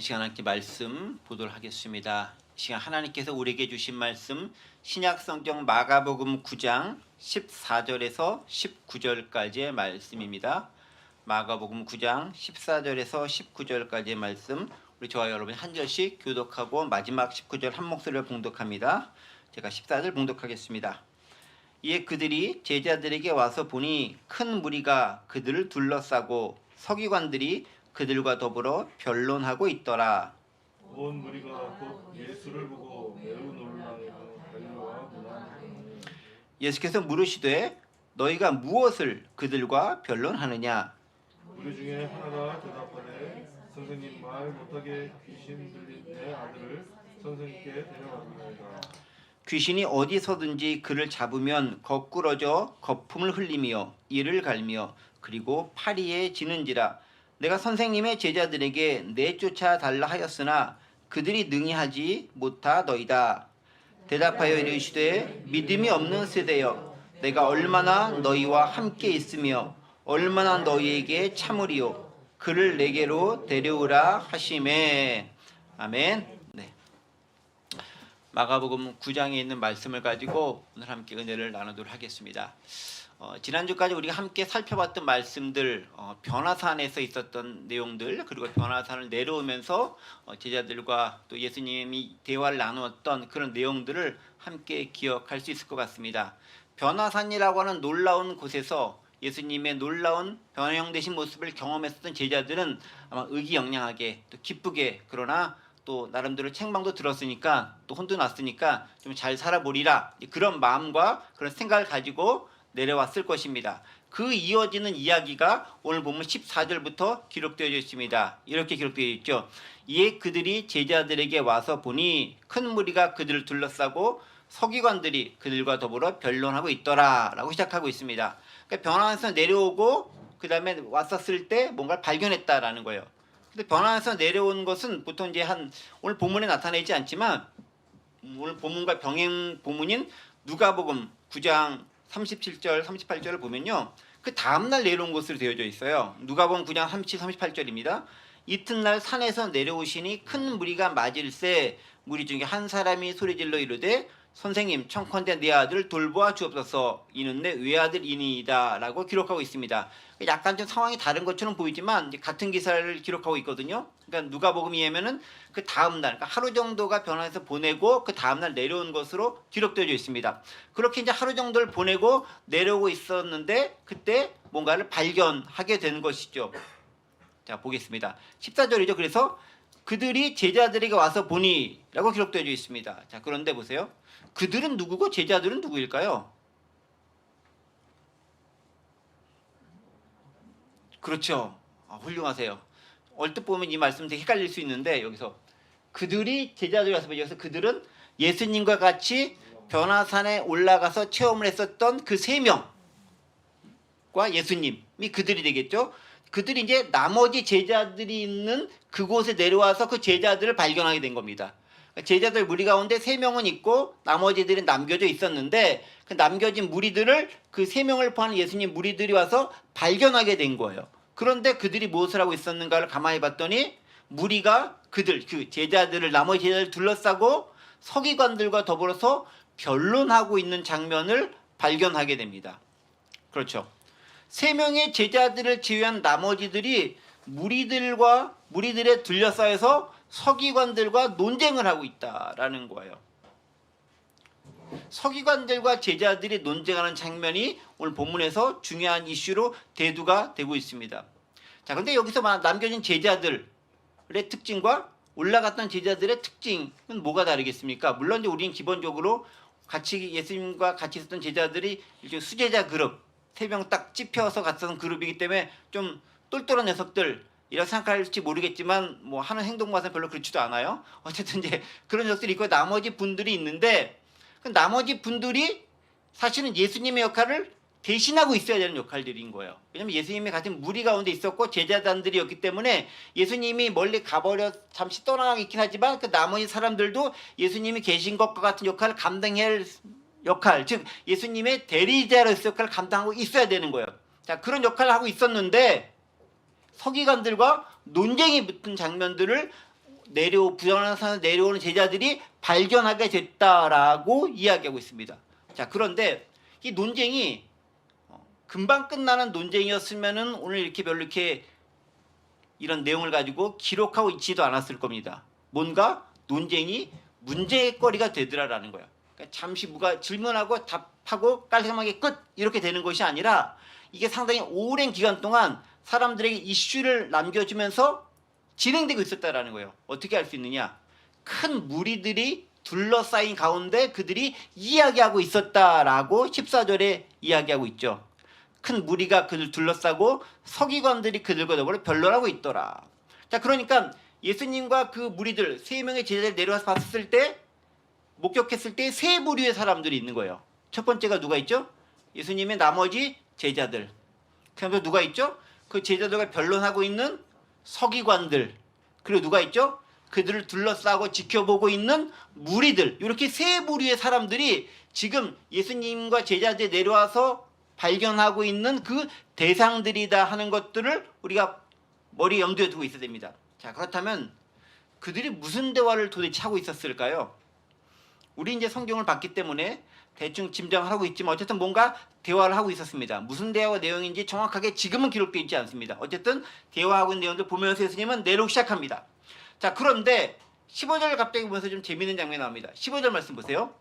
시간 함께 말씀 보도록 하겠습니다. 이 시간 하나님께서 우리에게 주신 말씀 신약성경 마가복음 9장 14절에서 19절까지의 말씀입니다. 마가복음 9장 14절에서 19절까지의 말씀, 우리 저와 여러분이 한 절씩 교독하고 마지막 19절 한 목소리를 봉독합니다. 제가 14절 봉독하겠습니다. 이에 그들이 제자들에게 와서 보니 큰 무리가 그들을 둘러싸고 서기관들이 그들과 더불어 변론하고 있더라. 온 무리가 곧 예수를 보고 매우 놀라며 달려와 예수께서 물으시되 너희가 무엇을 그들과 변론하느냐? 우리 중에 하나가 대답하되 선생님, 말 못하게 귀신 들린 내 아들을 선생님께 데려왔나이다. 귀신이 어디서든지 그를 잡으면 거꾸러져 거품을 흘리며 이를 갈며 그리고 파리에 지는지라. 내가 선생님의 제자들에게 내쫓아 달라 하였으나 그들이 능히 하지 못하더이다. 대답하여 이르시되 믿음이 없는 세대여, 내가 얼마나 너희와 함께 있으며 얼마나 너희에게 참으리요. 그를 내게로 데려오라 하시매. 아멘. 네. 마가복음 9장에 있는 말씀을 가지고 오늘 함께 은혜를 나누도록 하겠습니다. 지난주까지 우리가 함께 살펴봤던 말씀들, 변화산에서 있었던 내용들, 그리고 변화산을 내려오면서 제자들과 또 예수님이 대화를 나누었던 그런 내용들을 함께 기억할 수 있을 것 같습니다. 변화산이라고 하는 놀라운 곳에서 예수님의 놀라운 변형되신 모습을 경험했었던 제자들은 아마 의기영양하게 또 기쁘게, 그러나 또 나름대로 책망도 들었으니까 또 혼도 났으니까 좀 잘 살아보리라, 그런 마음과 그런 생각을 가지고 내려왔을 것입니다. 그 이어지는 이야기가 오늘 보면 14절부터 기록되어 있습니다. 이렇게 기록되어 있죠. 이에 그들이 제자들에게 와서 보니 큰 무리가 그들을 둘러싸고 서기관들이 그들과 더불어 변론하고 있더라 라고 시작하고 있습니다. 그러니까 변화에서 내려오고 그 다음에 왔었을 때 뭔가를 발견했다라는 거예요. 근데 변화에서 내려온 것은 보통 이제 오늘 본문에 나타나지 않지만 오늘 본문과 병행 본문인 누가복음 9장 37절, 38절을 보면요, 그 다음날 내려온 것으로 되어져 있어요. 누가복음 9장 37, 38절입니다. 이튿날 산에서 내려오시니 큰 무리가 맞을새 무리 중에 한 사람이 소리질러 이르되 선생님, 청컨대 내 아들을 돌보아 주옵소서. 이는 내 외아들이니이다 라고 기록하고 있습니다. 약간 좀 상황이 다른 것처럼 보이지만 같은 기사를 기록하고 있거든요. 그러니까 누가복음이면은 그 다음날, 그러니까 하루 정도가 변화해서 보내고 그 다음날 내려온 것으로 기록되어 있습니다. 그렇게 이제 하루 정도를 보내고 내려오고 있었는데 그때 뭔가를 발견하게 된 것이죠. 자, 보겠습니다. 14절이죠. 그래서 그들이 제자들에게 와서 보니 라고 기록되어 있습니다. 자, 그런데 보세요. 그들은 누구고 제자들은 누구일까요? 그렇죠. 훌륭하세요. 얼뜻 보면 이 말씀 되게 헷갈릴 수 있는데, 여기서 그들이 제자들이 와서 여기서 그들은 예수님과 같이 변화산에 올라가서 체험을 했었던 그 세 명과 예수님이 그들이 되겠죠. 그들이 이제 나머지 제자들이 있는 그곳에 내려와서 그 제자들을 발견하게 된 겁니다. 제자들 무리 가운데 3명은 있고 나머지들은 남겨져 있었는데 그 남겨진 무리들을 그 3명을 포함한 예수님 무리들이 와서 발견하게 된 거예요. 그런데 그들이 무엇을 하고 있었는가를 가만히 봤더니 무리가 그들, 그 제자들을, 나머지 제자들을 둘러싸고 서기관들과 더불어서 변론하고 있는 장면을 발견하게 됩니다. 그렇죠. 3명의 제자들을 제외한 나머지들이 무리들에 둘러싸여서 서기관들과 논쟁을 하고 있다라는 거예요. 서기관들과 제자들이 논쟁하는 장면이 오늘 본문에서 중요한 이슈로 대두가 되고 있습니다. 자, 근데 여기서 남겨진 제자들의 특징과 올라갔던 제자들의 특징은 뭐가 다르겠습니까? 물론 이제 우리는 기본적으로 같이 예수님과 같이 있었던 제자들이 일종의 수제자 그룹, 3명 딱 찝혀서 갔던 그룹이기 때문에 좀 똘똘한 녀석들 이라고 생각할지 모르겠지만 뭐 하는 행동 봐서 별로 그렇지도 않아요. 어쨌든 이제 그런 녀석들이 있고 나머지 분들이 있는데 그 나머지 분들이 사실은 예수님의 역할을 대신하고 있어야 되는 역할들인 거예요. 왜냐하면 예수님이 같은 무리 가운데 있었고 제자단들이었기 때문에 예수님이 멀리 가버려 잠시 떠나가 있긴 하지만 그 나머지 사람들도 예수님이 계신 것과 같은 역할을 감당해야 할 역할, 즉 예수님의 대리자로서 역할을 감당하고 있어야 되는 거예요. 자, 그런 역할을 하고 있었는데 서기관들과 논쟁이 붙은 장면들을 변화산을 내려오는 제자들이 발견하게 됐다라고 이야기하고 있습니다. 자, 그런데 이 논쟁이 금방 끝나는 논쟁이었으면은 오늘 이렇게 별로 이렇게 이런 내용을 가지고 기록하고 있지도 않았을 겁니다. 뭔가 논쟁이 문제거리가 되더라라는 거예요. 그러니까 잠시 누가 질문하고 답하고 깔끔하게 끝 이렇게 되는 것이 아니라 이게 상당히 오랜 기간 동안 사람들에게 이슈를 남겨주면서 진행되고 있었다라는 거예요. 어떻게 할 수 있느냐? 큰 무리들이 둘러싸인 가운데 그들이 이야기하고 있었다라고 14절에 이야기하고 있죠. 큰 무리가 그들 둘러싸고 서기관들이 그들과 더불어 변론하고 있더라. 자, 그러니까 예수님과 그 무리들 3명의 제자들이 내려와서 봤을 때 목격했을 때 세 부류의 사람들이 있는 거예요. 첫 번째가 누가 있죠? 예수님의 나머지 제자들. 그다음에 누가 있죠? 그 제자들과 변론하고 있는 서기관들. 그리고 누가 있죠? 그들을 둘러싸고 지켜보고 있는 무리들. 이렇게 세 부류의 사람들이 지금 예수님과 제자들이 내려와서 발견하고 있는 그 대상들이다 하는 것들을 우리가 머리에 염두에 두고 있어야 됩니다. 자, 그렇다면 그들이 무슨 대화를 도대체 하고 있었을까요? 우리 이제 성경을 봤기 때문에 대충 짐작을 하고 있지만 어쨌든 뭔가 대화를 하고 있었습니다. 무슨 대화 내용인지 정확하게 지금은 기록되어 있지 않습니다. 어쨌든 대화하고 있는 내용들 보면서 예수님은 내려오기 시작합니다. 자, 그런데 15절 갑자기 보면서 좀 재미있는 장면이 나옵니다. 15절 말씀 보세요.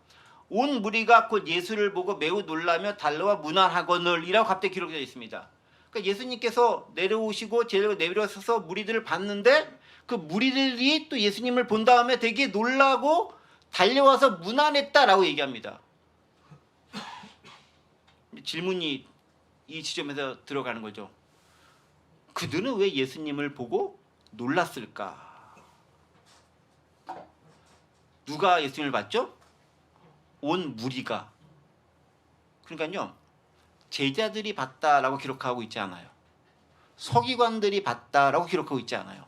온 무리가 곧 예수를 보고 매우 놀라며 달려와 문안하거늘 이라고 갑자기 기록되어 있습니다. 그러니까 예수님께서 내려오시고 제자들과 내려와서 무리들을 봤는데 그 무리들이 또 예수님을 본 다음에 되게 놀라고 달려와서 문안했다라고 얘기합니다. 질문이 이 지점에서 들어가는 거죠. 그들은 왜 예수님을 보고 놀랐을까? 누가 예수님을 봤죠? 온 무리가. 그러니까요, 제자들이 봤다라고 기록하고 있지 않아요. 서기관들이 봤다라고 기록하고 있지 않아요.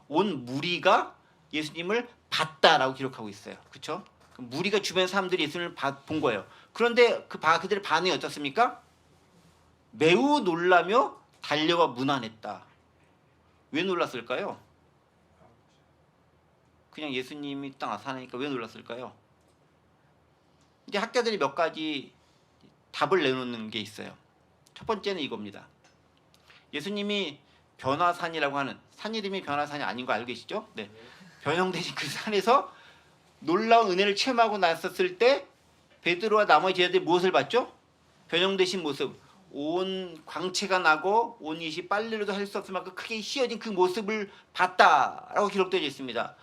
온 무리가 예수님을 봤다라고 기록하고 있어요. 그렇죠? 무리가 주변 사람들이 예수님을 본 거예요. 그런데 그들의 반응이 어떻습니까? 매우 놀라며 달려와 문안했다. 왜 놀랐을까요? 그냥 예수님이 딱 나타나니까 왜 놀랐을까요? 이제 학자들이 몇 가지 답을 내놓는 게 있어요. 첫 번째는 이겁니다. 예수님이 변화산이라고 하는 산 이름이 변화산이 아닌 거 알고 계시죠? 네. 변형되신 그 산에서 놀라운 은혜를 체험하고 났었을 때 베드로와 나머지 제자들이 무엇을 봤죠? 변형되신 모습, 온 광채가 나고 온 이시 빨래로도 할 수 없을 만큼 크게 휘어진 그 모습을 봤다라고 기록되어 있습니다.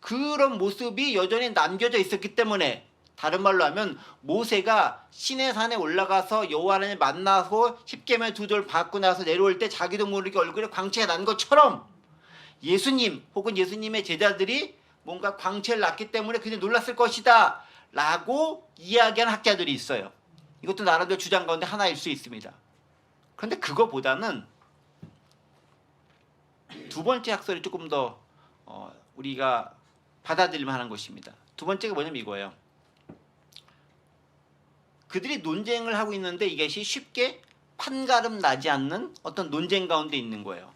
그런 모습이 여전히 남겨져 있었기 때문에 다른 말로 하면 모세가 시내산에 올라가서 여호와 하나님을 만나서 십계명 2절 받고 나서 내려올 때 자기도 모르게 얼굴에 광채가 난 것처럼 예수님 혹은 예수님의 제자들이 뭔가 광채를 났기 때문에 그들이 놀랐을 것이다 라고 이야기하는 학자들이 있어요. 이것도 나름대로 주장 가운데 하나일 수 있습니다. 그런데 그거보다는 두 번째 학설이 조금 더 우리가 받아들일 만한 것입니다. 두 번째가 뭐냐면 이거예요. 그들이 논쟁을 하고 있는데 이것이 쉽게 판가름 나지 않는 어떤 논쟁 가운데 있는 거예요.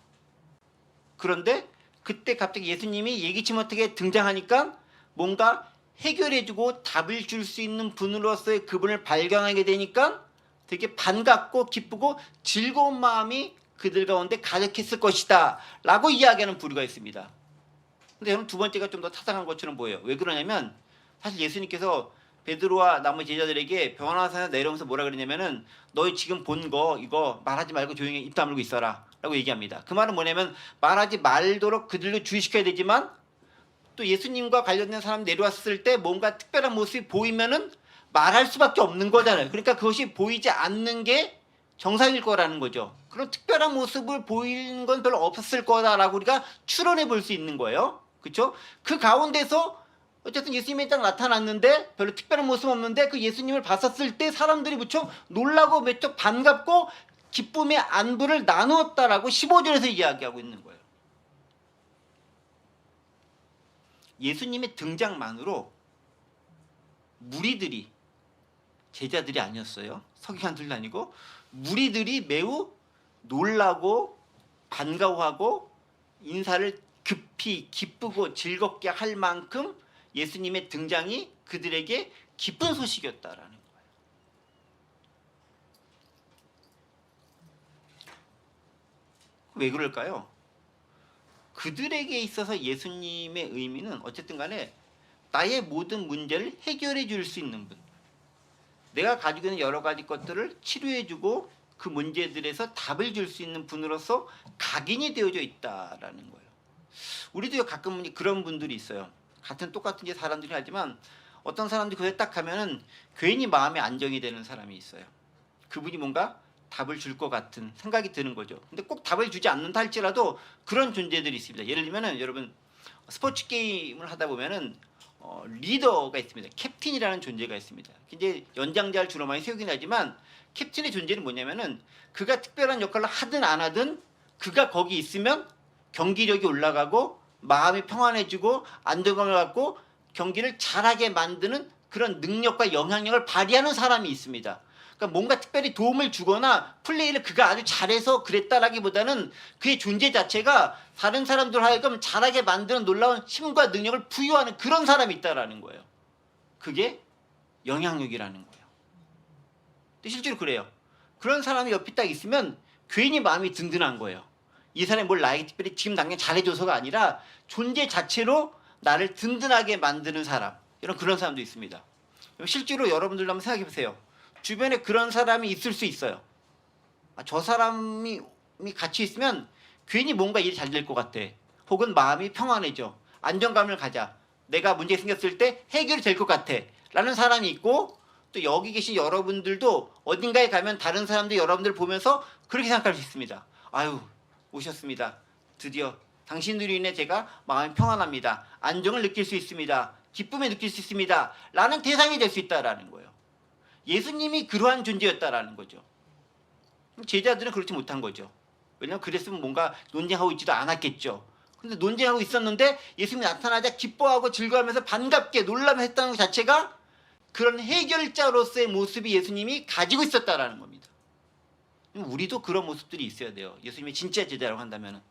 그런데 그때 갑자기 예수님이 예기치 못하게 등장하니까 뭔가 해결해주고 답을 줄 수 있는 분으로서의 그분을 발견하게 되니까 되게 반갑고 기쁘고 즐거운 마음이 그들 가운데 가득했을 것이다 라고 이야기하는 부류가 있습니다. 근데 저는 두 번째가 좀 더 타당한 것처럼 보여요. 왜 그러냐면 사실 예수님께서 베드로와 나머지 제자들에게 변화산에 내려오면서 뭐라 그러냐면은 너희 지금 본 거 이거 말하지 말고 조용히 입 다물고 있어라 라고 얘기합니다. 그 말은 뭐냐면 말하지 말도록 그들로 주의시켜야 되지만 또 예수님과 관련된 사람이 내려왔을 때 뭔가 특별한 모습이 보이면은 말할 수밖에 없는 거잖아요. 그러니까 그것이 보이지 않는 게 정상일 거라는 거죠. 그런 특별한 모습을 보이는 건 별로 없었을 거다라고 우리가 추론해 볼 수 있는 거예요. 그렇죠? 그 가운데서 어쨌든 예수님이 딱 나타났는데 별로 특별한 모습 없는데 그 예수님을 봤었을 때 사람들이 무척 놀라고 무척 반갑고 기쁨의 안부를 나누었다라고 15절에서 이야기하고 있는 거예요. 예수님의 등장만으로 무리들이 제자들이 아니었어요. 서기관들도 아니고 무리들이 매우 놀라고 반가워하고 인사를 급히 기쁘고 즐겁게 할 만큼 예수님의 등장이 그들에게 기쁜 소식이었다라는 거예요. 왜 그럴까요? 그들에게 있어서 예수님의 의미는 어쨌든 간에 나의 모든 문제를 해결해 줄 수 있는 분, 내가 가지고 있는 여러 가지 것들을 치료해 주고 그 문제들에서 답을 줄 수 있는 분으로서 각인이 되어져 있다라는 거예요. 우리도 가끔 그런 분들이 있어요. 같은 똑같은 게 사람들이 하지만 어떤 사람들이 그에 딱 가면은 괜히 마음이 안정이 되는 사람이 있어요. 그분이 뭔가 답을 줄 것 같은 생각이 드는 거죠. 근데 꼭 답을 주지 않는다 할지라도 그런 존재들이 있습니다. 예를 들면은 여러분 스포츠 게임을 하다 보면은 리더가 있습니다. 캡틴이라는 존재가 있습니다. 이제 연장자를 주로 많이 세우긴 하지만 캡틴의 존재는 뭐냐면은 그가 특별한 역할을 하든 안 하든 그가 거기 있으면 경기력이 올라가고 마음이 평안해지고 안정감을 갖고 경기를 잘하게 만드는 그런 능력과 영향력을 발휘하는 사람이 있습니다. 그러니까 뭔가 특별히 도움을 주거나 플레이를 그가 아주 잘해서 그랬다라기보다는 그의 존재 자체가 다른 사람들 하여금 잘하게 만드는 놀라운 힘과 능력을 부여하는 그런 사람이 있다라는 거예요. 그게 영향력이라는 거예요. 근데 실제로 그래요. 그런 사람이 옆에 딱 있으면 괜히 마음이 든든한 거예요. 이 사람이 뭘 나에게 특별히 지금 당장 잘해줘서가 아니라 존재 자체로 나를 든든하게 만드는 사람, 그런 사람도 있습니다. 실제로 여러분들도 한번 생각해 보세요. 주변에 그런 사람이 있을 수 있어요. 저 사람이 같이 있으면 괜히 뭔가 일이 잘 될 것 같아. 혹은 마음이 평안해져. 안정감을 가져. 내가 문제 생겼을 때 해결이 될 것 같아. 라는 사람이 있고, 또 여기 계신 여러분들도 어딘가에 가면 다른 사람들이 여러분들을 보면서 그렇게 생각할 수 있습니다. 아유, 오셨습니다. 드디어 당신들로 인해 제가 마음이 평안합니다. 안정을 느낄 수 있습니다. 기쁨을 느낄 수 있습니다. 라는 대상이 될 수 있다라는 거예요. 예수님이 그러한 존재였다라는 거죠. 제자들은 그렇지 못한 거죠. 왜냐하면 그랬으면 뭔가 논쟁하고 있지도 않았겠죠. 근데 논쟁하고 있었는데 예수님이 나타나자 기뻐하고 즐거워하면서 반갑게 놀라며 했다는 것 자체가 그런 해결자로서의 모습이 예수님이 가지고 있었다라는 겁니다. 우리도 그런 모습들이 있어야 돼요. 예수님이 진짜 제자라고 한다면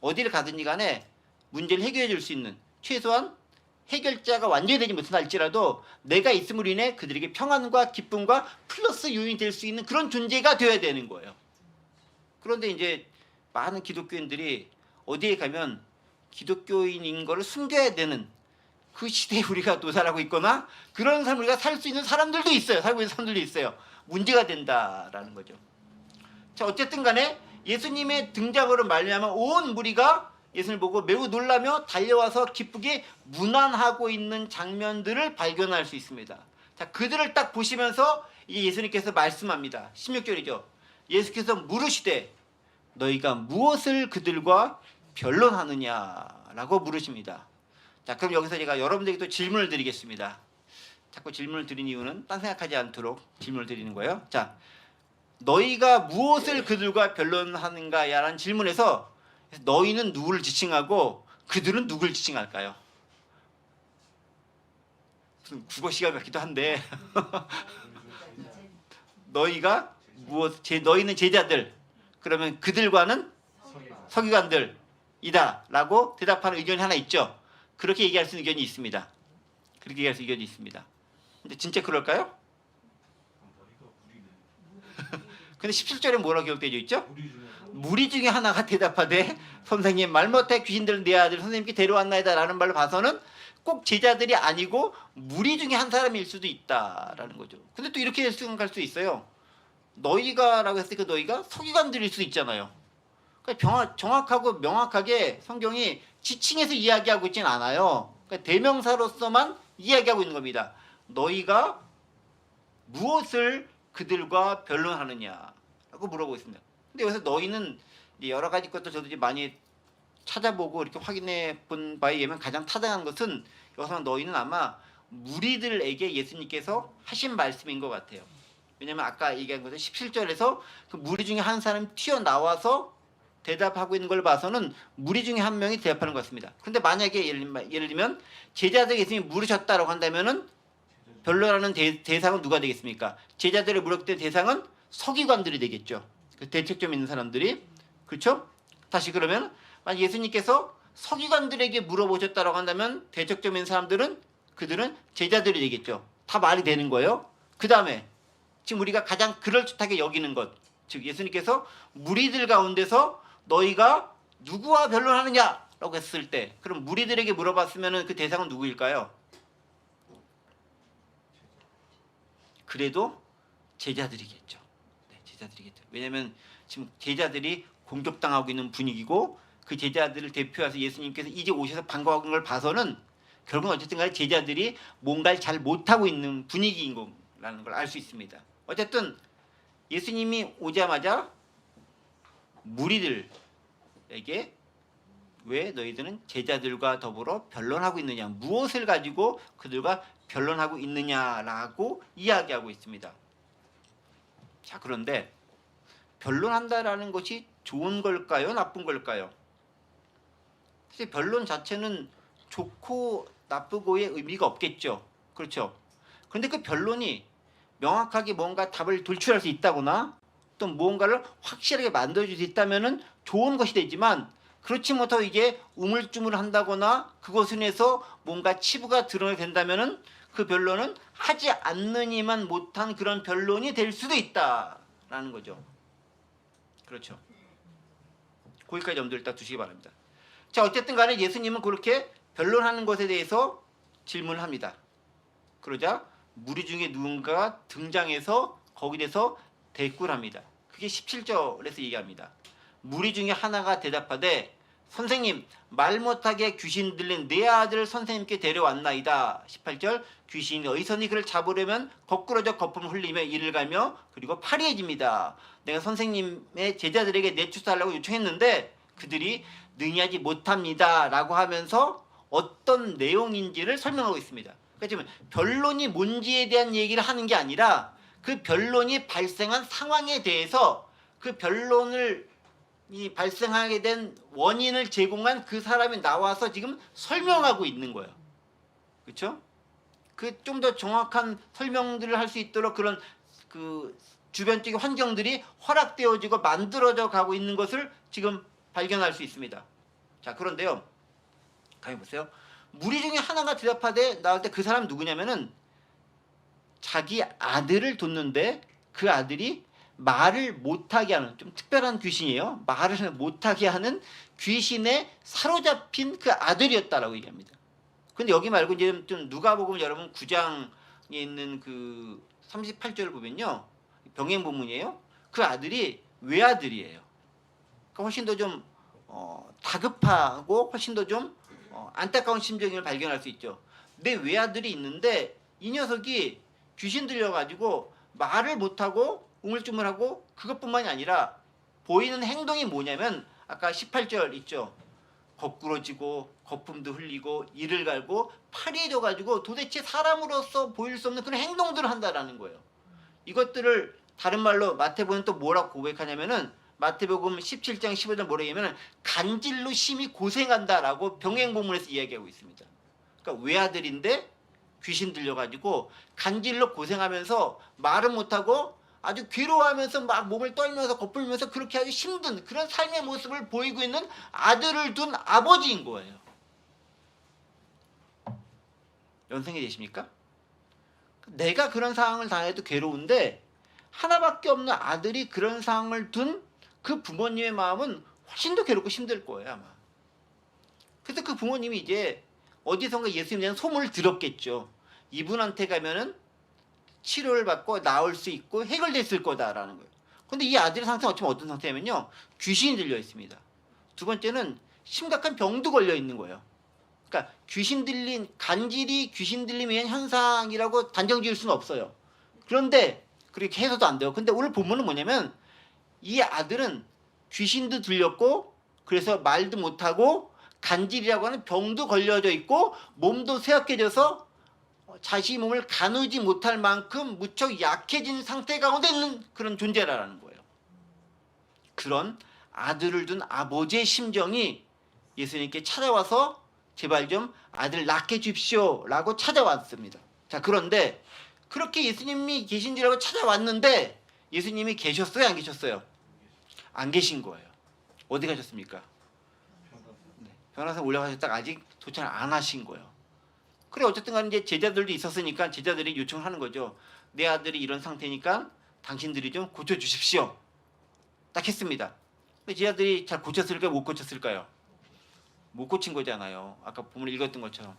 어디를 가든지 간에 문제를 해결해 줄 수 있는, 최소한 해결자가 완전히 되지 못할지라도 내가 있음으로 인해 그들에게 평안과 기쁨과 플러스 요인이 될 수 있는 그런 존재가 되어야 되는 거예요. 그런데 이제 많은 기독교인들이 어디에 가면 기독교인인 거를 숨겨야 되는 그 시대에 우리가 노살하고 있거나 그런 삶을 우리가 살 수 있는 사람들도 있어요. 살고 있는 사람들도 있어요. 문제가 된다라는 거죠. 자, 어쨌든 간에 예수님의 등장으로 말미암아 온 무리가 예수님을 보고 매우 놀라며 달려와서 기쁘게 문안하고 있는 장면들을 발견할 수 있습니다. 자, 그들을 딱 보시면서 이제 예수님께서 말씀합니다. 16절이죠. 예수께서 물으시되 너희가 무엇을 그들과 변론하느냐라고 물으십니다. 자, 그럼 여기서 제가 여러분들에게 또 질문을 드리겠습니다. 자꾸 질문을 드린 이유는 딴 생각하지 않도록 질문을 드리는 거예요. 자, 너희가 무엇을 그들과 변론하는가야라는 질문에서 너희는 누구를 지칭하고 그들은 누구를 지칭할까요? 무슨 국어 시간 같기도 한데 너희가 너희는 제자들, 그러면 그들과는 서기관들이다라고 대답하는 의견이 하나 있죠. 그렇게 얘기할 수 있는 의견이 있습니다. 그렇게 얘기할 수 있는 의견이 있습니다. 근데 진짜 그럴까요? 근데 17절에 뭐라고 기록되어 있죠? 무리 중에 하나가 대답하되 선생님 말 못해 귀신들은 내 아들 선생님께 데려왔나이다 라는 말로 봐서는 꼭 제자들이 아니고 무리 중에 한 사람일 수도 있다라는 거죠. 근데 또 이렇게 생각할 수 있어요. 너희가라고 했을 때 그 너희가 서기관들일 수 있잖아요. 그러니까 정확하고 명확하게 성경이 지칭해서 이야기하고 있지는 않아요. 그러니까 대명사로서만 이야기하고 있는 겁니다. 너희가 무엇을 그들과 변론하느냐라고 물어보고 있습니다. 근데 여기서 너희는 여러 가지 것도 저도 이제 많이 찾아보고 이렇게 확인해 본 바에 의하면 가장 타당한 것은 여기서 너희는 아마 무리들에게 예수님께서 하신 말씀인 것 같아요. 왜냐하면 아까 얘기한 것은 17절에서 그 무리 중에 한 사람이 튀어나와서 대답하고 있는 걸 봐서는 무리 중에 한 명이 대답하는 것 같습니다. 근데 만약에 예를 들면 제자들에게 예수님이 물으셨다라고 한다면은 변론하는 대상은 누가 되겠습니까? 제자들을 물었을 때 대상은 서기관들이 되겠죠. 그 대책점 있는 사람들이. 그렇죠? 다시 그러면 만약 예수님께서 서기관들에게 물어보셨다라고 한다면 대적점인 사람들은 그들은 제자들이 되겠죠. 다 말이 되는 거예요. 그 다음에 지금 우리가 가장 그럴듯하게 여기는 것, 즉 예수님께서 무리들 가운데서 너희가 누구와 변론하느냐라고 했을 때, 그럼 무리들에게 물어봤으면 그 대상은 누구일까요? 그래도 제자들이겠죠. 네, 제자들이겠죠. 왜냐하면 지금 제자들이 공격당하고 있는 분위기고, 그 제자들을 대표해서 예수님께서 이제 오셔서 반가워하는 걸 봐서는 결국은 어쨌든 간에 제자들이 뭔가를 잘 못하고 있는 분위기인 거라는 걸 알 수 있습니다. 어쨌든 예수님이 오자마자 무리들에게 왜 너희들은 제자들과 더불어 변론하고 있느냐, 무엇을 가지고 그들과 변론하고 있느냐라고 이야기하고 있습니다. 자, 그런데 변론한다라는 것이 좋은 걸까요? 나쁜 걸까요? 사실 변론 자체는 좋고 나쁘고의 의미가 없겠죠. 그렇죠? 그런데 그 변론이 명확하게 뭔가 답을 돌출할 수 있다거나 또 무언가를 확실하게 만들어줄 수 있다면 좋은 것이 되지만, 그렇지 못하고 이게 우물쭈물한다거나 그것을 인해서 뭔가 치부가 드러나게 된다면 그 변론은 하지 않느니만 못한 그런 변론이 될 수도 있다라는 거죠. 그렇죠. 거기까지 염두를 딱 두시기 바랍니다. 자, 어쨌든 간에 예수님은 그렇게 변론하는 것에 대해서 질문을 합니다. 그러자 무리 중에 누군가가 등장해서 거기에 대해서 대꾸를 합니다. 그게 17절에서 얘기합니다. 무리 중에 하나가 대답하되 선생님, 말 못하게 귀신 들린 내 아들을 선생님께 데려왔나이다. 18절, 귀신이 어디서니 그를 잡으려면 거꾸러져 거품을 흘리며 이를 갈며 그리고 파리해집니다. 내가 선생님의 제자들에게 내쫓아달라고 요청했는데 그들이 능히하지 못합니다 라고 하면서 어떤 내용인지를 설명하고 있습니다. 그러니까 지금 변론이 뭔지에 대한 얘기를 하는 게 아니라 그 변론이 발생한 상황에 대해서 그 변론을 발생하게 된 원인을 제공한 그 사람이 나와서 지금 설명하고 있는 거예요. 그렇죠? 그 좀 더 정확한 설명들을 할 수 있도록 그런 그 주변적인 환경들이 허락되어지고 만들어져 가고 있는 것을 지금 발견할 수 있습니다. 자, 그런데요. 가만히 보세요. 무리 중에 하나가 대답하되 나올 때 그 사람 누구냐면은 자기 아들을 뒀는데 그 아들이 말을 못하게 하는 좀 특별한 귀신이에요. 말을 못하게 하는 귀신에 사로잡힌 그 아들이었다라고 얘기합니다. 근데 여기 말고 이제 좀 누가복음 여러분 9장에 있는 그 38절을 보면요. 병행 본문이에요. 그 아들이 외아들이에요. 그러니까 훨씬 더 좀 다급하고 훨씬 더 좀 안타까운 심정을 발견할 수 있죠. 내 외아들이 있는데 이 녀석이 귀신 들려가지고 말을 못하고 우물쭈물하고 그것뿐만이 아니라 보이는 행동이 뭐냐면 아까 18절 있죠. 거꾸러지고 거품도 흘리고 이를 갈고 파리해져가지고 도대체 사람으로서 보일 수 없는 그런 행동들을 한다라는 거예요. 이것들을 다른 말로 마태복음은 또 뭐라고 고백하냐면은 마태복음 17장 15절 뭐라고 하냐면 간질로 심히 고생한다라고 병행본문에서 이야기하고 있습니다. 그러니까 외아들인데 귀신 들려가지고 간질로 고생하면서 말은 못하고 아주 괴로워하면서 막 몸을 떨면서 거풀면서 그렇게 아주 힘든 그런 삶의 모습을 보이고 있는 아들을 둔 아버지인 거예요. 연상이 되십니까? 내가 그런 상황을 당해도 괴로운데 하나밖에 없는 아들이 그런 상황을 둔 그 부모님의 마음은 훨씬 더 괴롭고 힘들 거예요 아마. 그래서 그 부모님이 이제 어디선가 예수님에 대한 소문을 들었겠죠. 이분한테 가면은 치료를 받고 나을 수 있고 해결됐을 거다라는 거예요. 그런데 이 아들의 상태는 어떤 상태냐면요. 귀신이 들려 있습니다. 두 번째는 심각한 병도 걸려 있는 거예요. 그러니까 간질이 귀신 들림에 의한 현상이라고 단정 지을 수는 없어요. 그런데 그렇게 해서도 안 돼요. 근데 오늘 본문은 뭐냐면 이 아들은 귀신도 들렸고 그래서 말도 못하고 간질이라고 하는 병도 걸려져 있고 몸도 쇠약해져서 자신의 몸을 가누지 못할 만큼 무척 약해진 상태 가운데 있는 그런 존재라는 거예요. 그런 아들을 둔 아버지의 심정이 예수님께 찾아와서 제발 좀 아들 낳게 주십시오 라고 찾아왔습니다. 자, 그런데 그렇게 예수님이 계신지라고 찾아왔는데 예수님이 계셨어요? 안 계셨어요? 안 계신 거예요. 어디 가셨습니까? 네. 변호사 올라가셨다가 아직 도착을 안 하신 거예요. 그래 어쨌든 간에 이제 제자들도 있었으니까 제자들이 요청을 하는 거죠. 내 아들이 이런 상태니까 당신들이 좀 고쳐주십시오. 딱 했습니다. 근데 제자들이 잘 고쳤을까요? 못 고쳤을까요? 못 고친 거잖아요. 아까 본문에 읽었던 것처럼.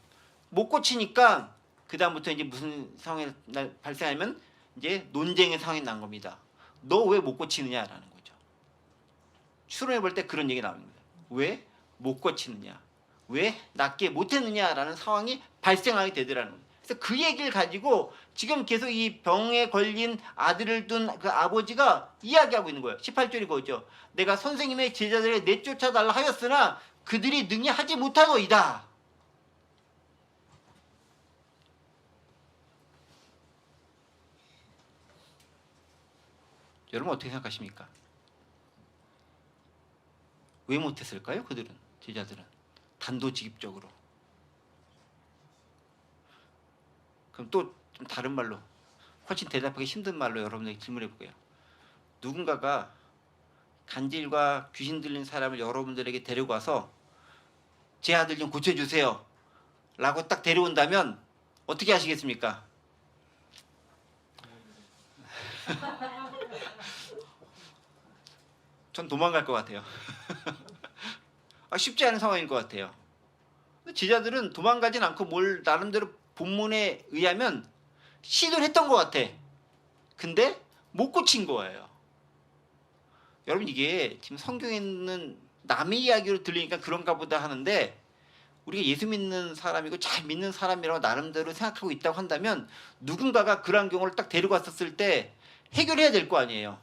못 고치니까 그 다음부터 이제 무슨 상황이 발생하면 이제 논쟁의 상황이 난 겁니다. 너 왜 못 고치느냐라는 거죠. 추론해 볼 때 그런 얘기 나옵니다. 왜 못 고치느냐? 왜 낫게 못했느냐라는 상황이 발생하게 되더라는 거예요. 그래서 그 얘기를 가지고 지금 계속 이 병에 걸린 아들을 둔 그 아버지가 이야기하고 있는 거예요. 18절이 그거죠. 내가 선생님의 제자들을 내쫓아달라 하였으나 그들이 능히 하지 못하노이다. 여러분 어떻게 생각하십니까? 왜 못했을까요? 그들은 제자들은 단도직입적으로. 그럼 또 좀 다른 말로 훨씬 대답하기 힘든 말로 여러분에게 질문해 볼게요. 누군가가 간질과 귀신 들린 사람을 여러분들에게 데리고 와서 제 아들 좀 고쳐주세요 라고 딱 데려온다면 어떻게 하시겠습니까? 전 도망갈 것 같아요. 쉽지 않은 상황인 것 같아요. 제자들은 도망가진 않고 뭘 나름대로 본문에 의하면 시도를 했던 것 같아. 근데 못 고친 거예요. 여러분 이게 지금 성경에 있는 남의 이야기로 들리니까 그런가 보다 하는데 우리가 예수 믿는 사람이고 잘 믿는 사람이라고 나름대로 생각하고 있다고 한다면 누군가가 그런 경우를 딱 데리고 왔었을 때 해결해야 될 거 아니에요.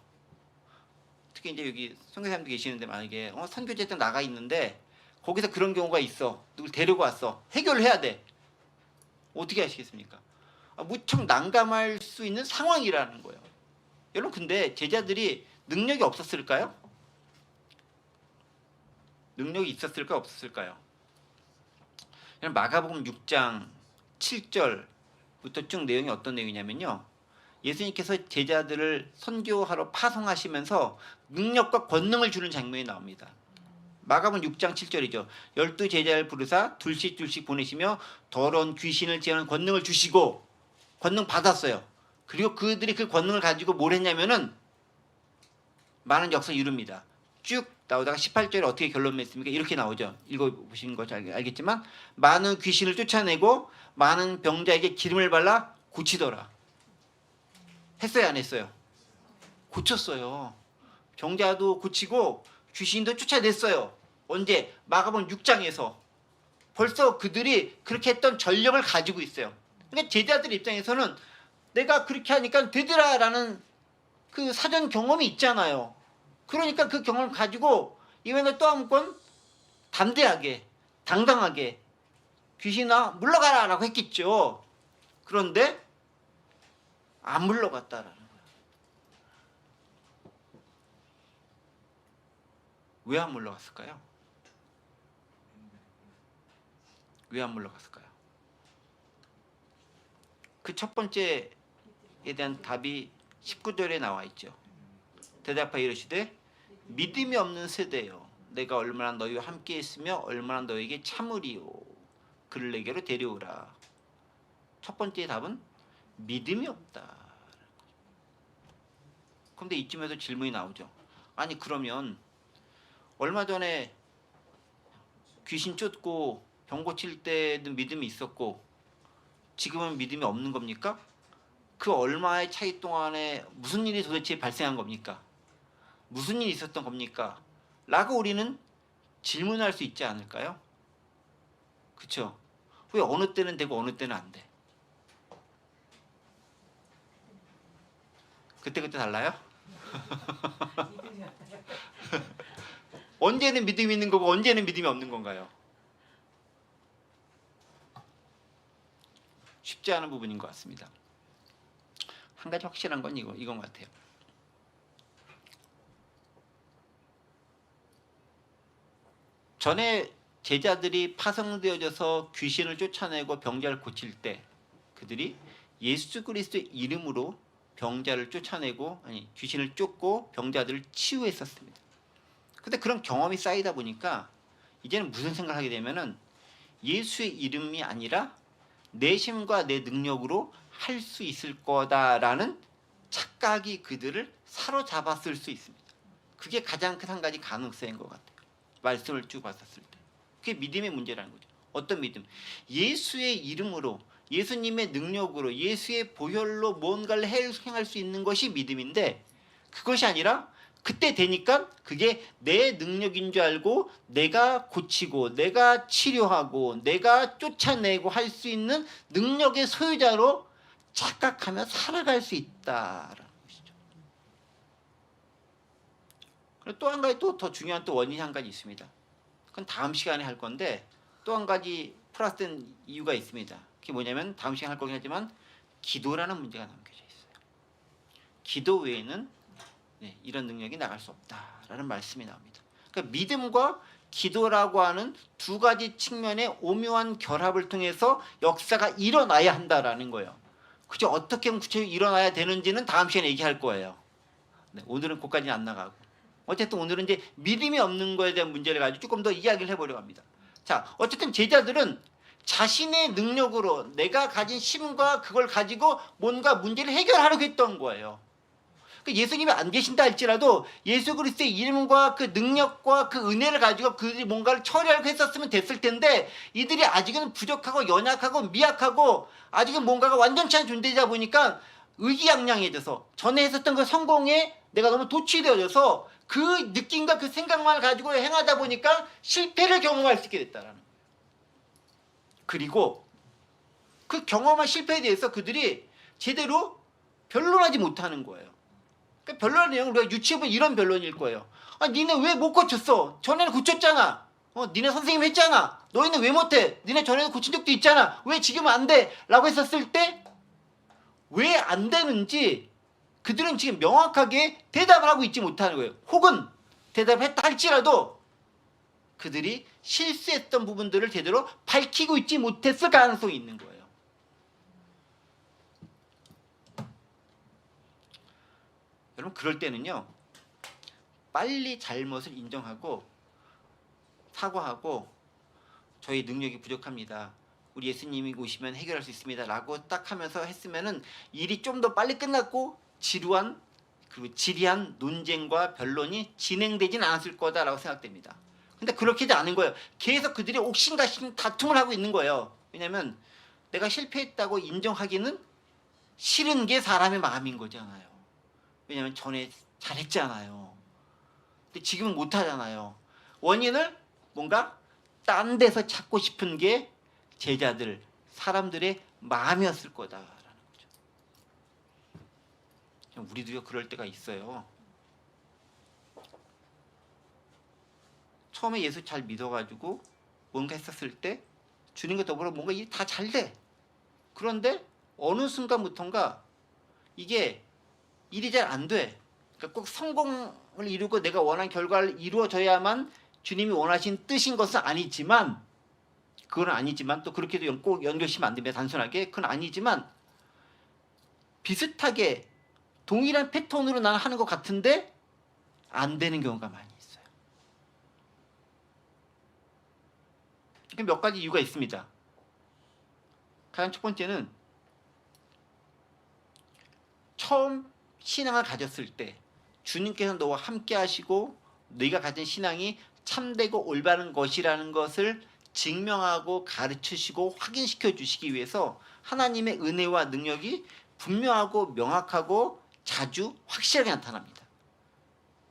특히 이제 여기 선교사님도 계시는데 만약에 선교제 때 나가 있는데 거기서 그런 경우가 있어. 누굴 데리고 왔어. 해결을 해야 돼. 어떻게 하시겠습니까? 무척 난감할 수 있는 상황이라는 거예요. 여러분 근데 제자들이 능력이 없었을까요? 능력이 있었을까요? 없었을까요? 마가복음 6장 7절부터 쭉 내용이 어떤 내용이냐면요. 예수님께서 제자들을 선교하러 파송하시면서 능력과 권능을 주는 장면이 나옵니다. 마가복음 6장 7절이죠. 12 제자를 부르사 둘씩 보내시며 더러운 귀신을 제하는 권능을 주시고 권능 받았어요. 그리고 그들이 그 권능을 가지고 뭘 했냐면은 많은 역사를 이룹니다. 쭉 나오다가 18절에 어떻게 결론 맺습니까? 이렇게 나오죠. 읽어보신 거 잘 알겠지만 많은 귀신을 쫓아내고 많은 병자에게 기름을 발라 고치더라. 했어요? 안 했어요? 고쳤어요. 병자도 고치고 귀신도 쫓아냈어요. 언제? 마가복음 6장에서. 벌써 그들이 그렇게 했던 전력을 가지고 있어요. 그러니까 제자들 입장에서는 내가 그렇게 하니까 되더라라는 그 사전 경험이 있잖아요. 그러니까 그 경험을 가지고 이번에 또 한 번 담대하게 당당하게 귀신아 물러가라 라고 했겠죠. 그런데 안 물러갔다라는 거예요. 왜 안 물러갔을까요? 왜 안 물러갔을까요? 그 첫 번째에 대한 답이 19절에 나와 있죠. 대답하여 이르시되 믿음이 없는 세대여 내가 얼마나 너희와 함께 있으며 얼마나 너희에게 참으리요 그를 내게로 데려오라. 첫 번째 답은 믿음이 없다. 그런데 이쯤에서 질문이 나오죠. 아니 그러면 얼마 전에 귀신 쫓고 병 고칠 때는 믿음이 있었고 지금은 믿음이 없는 겁니까? 그 얼마의 차이 동안에 무슨 일이 도대체 발생한 겁니까? 무슨 일이 있었던 겁니까? 라고 우리는 질문할 수 있지 않을까요? 그렇죠? 왜 어느 때는 되고 어느 때는 안 돼? 그때그때 달라요? 언제는 믿음이 있는 거고 언제는 믿음이 없는 건가요? 쉽지 않은 부분인 것 같습니다. 한 가지 확실한 건 이건 것 같아요. 전에 제자들이 파송되어져서 귀신을 쫓아내고 병자를 고칠 때 그들이 예수 그리스도의 이름으로 병자를 쫓아내고 귀신을 쫓고 병자들을 치유했었습니다. 근데 그런 경험이 쌓이다 보니까 이제는 무슨 생각을 하게 되면은 예수의 이름이 아니라 내 힘과 내 능력으로 할 수 있을 거다라는 착각이 그들을 사로잡았을 수 있습니다. 그게 가장 큰 한 가지 가능성인 것 같아요. 말씀을 쭉 봤었을 때. 그게 믿음의 문제라는 거죠. 어떤 믿음? 예수의 이름으로, 예수님의 능력으로, 예수의 보혈로 뭔가를 행할 수 있는 것이 믿음인데, 그것이 아니라 그때 되니까 그게 내 능력인 줄 알고 내가 고치고 내가 치료하고 내가 쫓아내고 할 수 있는 능력의 소유자로 착각하며 살아갈 수 있다라는 것이죠. 그리고 또 한 가지 또 더 중요한 또 원인이 한 가지 있습니다. 그건 다음 시간에 할 건데 또 한 가지 플러스된 이유가 있습니다. 그게 뭐냐면 다음 시간에 할 거긴 하지만 기도라는 문제가 남겨져 있어요. 기도 외에는 이런 능력이 나갈 수 없다라는 말씀이 나옵니다. 그러니까 믿음과 기도라고 하는 두 가지 측면의 오묘한 결합을 통해서 역사가 일어나야 한다라는 거예요. 그죠? 어떻게 구체적으로 일어나야 되는지는 다음 시간에 얘기할 거예요. 오늘은 그까지는 안 나가고. 어쨌든 오늘은 이제 믿음이 없는 거에 대한 문제를 가지고 조금 더 이야기를 해보려고 합니다. 자, 어쨌든 제자들은 자신의 능력으로 내가 가진 힘과 그걸 가지고 뭔가 문제를 해결하려고 했던 거예요. 예수님이 안 계신다 할지라도 예수 그리스도의 이름과 그 능력과 그 은혜를 가지고 그들이 뭔가를 처리하려고 했었으면 됐을 텐데 이들이 아직은 부족하고 연약하고 미약하고 아직은 뭔가가 완전치 않은 존재이다 보니까 의기양양해져서 전에 했었던 그 성공에 내가 너무 도취되어져서 그 느낌과 그 생각만 가지고 행하다 보니까 실패를 경험할 수 있게 됐다라는 거예요. 그리고 그 경험한 실패에 대해서 그들이 제대로 변론하지 못하는 거예요. 그러니까 변론의 내용은 우리가 유치해보면 이런 변론일 거예요. 아, 니네 왜 못 고쳤어? 전에는 고쳤잖아. 니네 선생님 했잖아. 너희는 왜 못해? 니네 전에는 고친 적도 있잖아. 왜 지금은 안 돼? 라고 했었을 때 왜 안 되는지 그들은 지금 명확하게 대답을 하고 있지 못하는 거예요. 혹은 대답을 했다 할지라도 그들이 실수했던 부분들을 제대로 밝히고 있지 못했을 가능성이 있는 거예요. 여러분 그럴 때는요. 빨리 잘못을 인정하고 사과하고 저희 능력이 부족합니다. 우리 예수님이 오시면 해결할 수 있습니다. 라고 딱 하면서 했으면은 일이 좀 더 빨리 끝났고 지루한 그리고 지리한 논쟁과 변론이 진행되진 않았을 거다라고 생각됩니다. 근데 그렇게도 않은 거예요. 계속 그들이 옥신각신 다툼을 하고 있는 거예요. 왜냐하면 내가 실패했다고 인정하기는 싫은 게 사람의 마음인 거잖아요. 왜냐하면 전에 잘했잖아요. 근데 지금은 못하잖아요. 원인을 뭔가 딴 데서 찾고 싶은 게 제자들, 사람들의 마음이었을 거다라는 거죠. 우리도요 그럴 때가 있어요. 처음에 예수 잘 믿어가지고 뭔가 했었을 때 주님과 더불어 뭔가 일이 다 잘 돼. 그런데 어느 순간부터인가 이게 일이 잘 안 돼. 그러니까 꼭 성공을 이루고 내가 원하는 결과를 이루어져야만 주님이 원하신 뜻인 것은 아니지만 그건 아니지만 또 그렇게도 꼭 연결시면 안 됩니다. 단순하게 그건 아니지만 비슷하게 동일한 패턴으로 나는 하는 것 같은데 안 되는 경우가 많이 있어요. 몇 가지 이유가 있습니다. 가장 첫 번째는 처음 신앙을 가졌을 때 주님께서 너와 함께 하시고 네가 가진 신앙이 참되고 올바른 것이라는 것을 증명하고 가르치시고 확인시켜 주시기 위해서 하나님의 은혜와 능력이 분명하고 명확하고 자주 확실하게 나타납니다.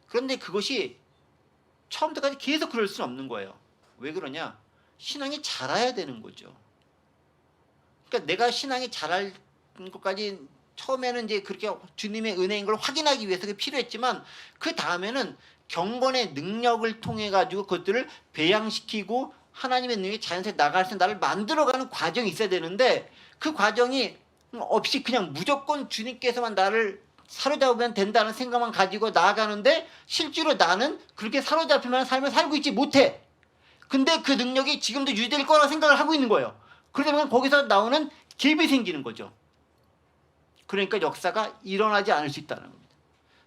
그런데 그것이 처음부터까지 계속 그럴 수는 없는 거예요. 왜 그러냐? 신앙이 자라야 되는 거죠. 그러니까 내가 신앙이 자랄 것까지 처음에는 이제 그렇게 주님의 은혜인 걸 확인하기 위해서 그게 필요했지만 그 다음에는 경건의 능력을 통해 가지고 그것들을 배양시키고 하나님의 능력이 자연스레 나갈 수 있는 나를 만들어가는 과정이 있어야 되는데 그 과정이 없이 그냥 무조건 주님께서만 나를 사로잡으면 된다는 생각만 가지고 나아가는데 실제로 나는 그렇게 사로잡힐 만한 삶을 살고 있지 못해. 근데 그 능력이 지금도 유지될 거라고 생각을 하고 있는 거예요. 그러면 거기서 나오는 갭이 생기는 거죠. 그러니까 역사가 일어나지 않을 수 있다는 겁니다.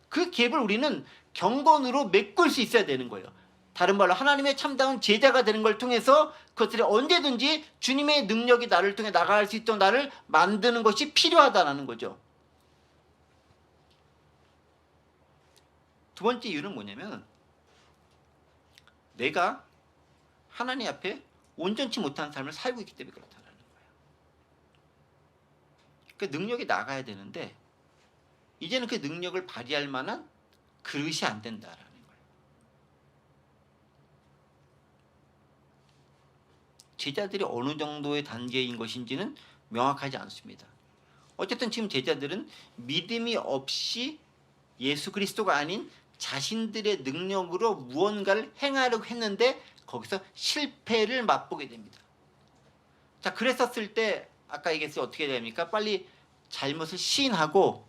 그 갭을 우리는 경건으로 메꿀 수 있어야 되는 거예요. 다른 말로 하나님의 참다운 제자가 되는 걸 통해서 그것들이 언제든지 주님의 능력이 나를 통해 나갈 수 있도록 나를 만드는 것이 필요하다는 거죠. 두 번째 이유는 뭐냐면 내가 하나님 앞에 온전치 못한 삶을 살고 있기 때문에 그렇다는 거예요. 그 능력이 나가야 되는데 이제는 그 능력을 발휘할 만한 그릇이 안 된다라는 거예요. 제자들이 어느 정도의 단계인 것인지는 명확하지 않습니다. 어쨌든 지금 제자들은 믿음이 없이 예수 그리스도가 아닌 자신들의 능력으로 무언가를 행하려고 했는데 거기서 실패를 맛보게 됩니다. 자, 그랬었을 때 아까 얘기했어요. 어떻게 됩니까? 빨리 잘못을 시인하고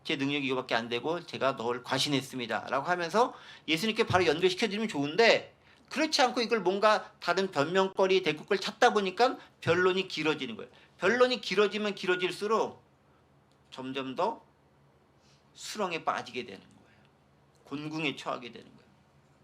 제 능력이 이거밖에 안 되고 제가 널 과신했습니다 라고 하면서 예수님께 바로 연결시켜드리면 좋은데 그렇지 않고 이걸 뭔가 다른 변명거리 대꾸걸 찾다 보니까 변론이 길어지는 거예요. 변론이 길어지면 길어질수록 점점 더 수렁에 빠지게 되는 거예요. 곤궁에 처하게 되는 거예요.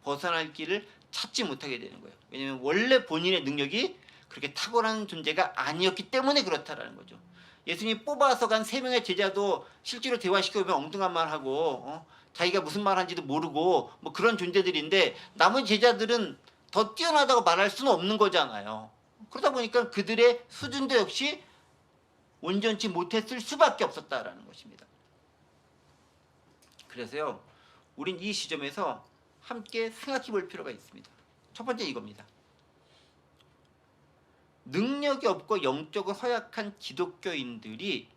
벗어날 길을 찾지 못하게 되는 거예요. 왜냐하면 원래 본인의 능력이 그렇게 탁월한 존재가 아니었기 때문에 그렇다라는 거죠. 예수님이 뽑아서 간 3명의 제자도 실제로 대화시켜보면 엉뚱한 말하고 자기가 무슨 말하는지도 모르고 뭐 그런 존재들인데 남은 제자들은 더 뛰어나다고 말할 수는 없는 거잖아요. 그러다 보니까 그들의 수준도 역시 온전치 못했을 수밖에 없었다라는 것입니다. 그래서요, 우린 이 시점에서 함께 생각해 볼 필요가 있습니다. 첫 번째 이겁니다. 능력이 없고 영적으로 허약한 기독교인들이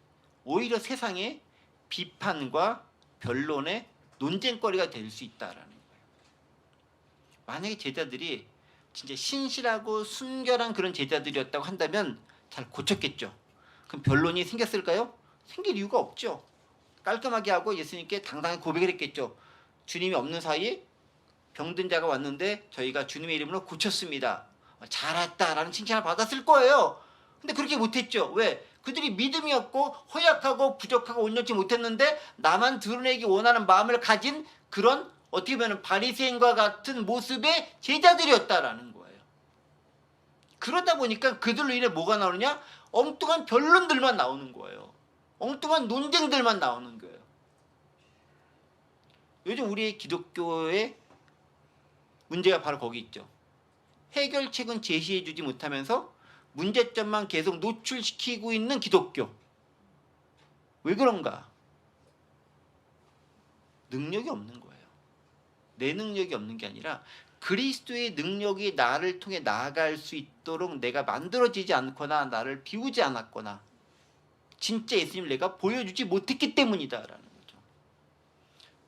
오히려 세상의 비판과 변론의 논쟁거리가 될 수 있다라는 거예요. 만약에 제자들이 진짜 신실하고 순결한 그런 제자들이었다고 한다면 잘 고쳤겠죠. 그럼 변론이 생겼을까요? 생길 이유가 없죠. 깔끔하게 하고 예수님께 당당히 고백을 했겠죠. 주님이 없는 사이 병든 자가 왔는데 저희가 주님의 이름으로 고쳤습니다. 잘했다라는 칭찬을 받았을 거예요. 근데 그렇게 못했죠. 왜? 그들이 믿음이 없고 허약하고 부족하고 온전치 못했는데 나만 드러내기 원하는 마음을 가진 그런 어떻게 보면 바리새인과 같은 모습의 제자들이었다라는 거예요. 그러다 보니까 그들로 인해 뭐가 나오느냐? 엉뚱한 변론들만 나오는 거예요. 엉뚱한 논쟁들만 나오는 거예요. 요즘 우리의 기독교의 문제가 바로 거기 있죠. 해결책은 제시해주지 못하면서 문제점만 계속 노출시키고 있는 기독교. 왜 그런가? 능력이 없는 거예요. 내 능력이 없는 게 아니라 그리스도의 능력이 나를 통해 나아갈 수 있도록 내가 만들어지지 않거나 나를 비우지 않았거나 진짜 예수님을 내가 보여주지 못했기 때문이다라는 거죠.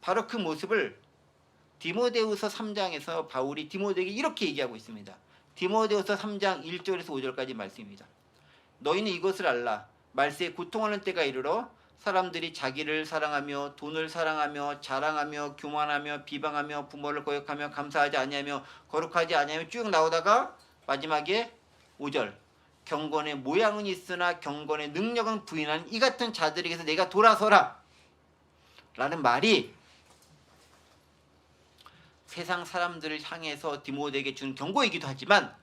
바로 그 모습을 디모데후서 3장에서 바울이 디모데에게 이렇게 얘기하고 있습니다. 디모데후서 3장 1절에서 5절까지 말씀입니다. 너희는 이것을 알라. 말세에 고통하는 때가 이르러 사람들이 자기를 사랑하며 돈을 사랑하며 자랑하며 교만하며 비방하며 부모를 거역하며 감사하지 아니하며 거룩하지 아니하며 쭉 나오다가 마지막에 5절 경건의 모양은 있으나 경건의 능력은 부인하는 이 같은 자들에게서 내가 돌아서라 라는 말이 세상 사람들을 향해서 디모데에게 준 경고이기도 하지만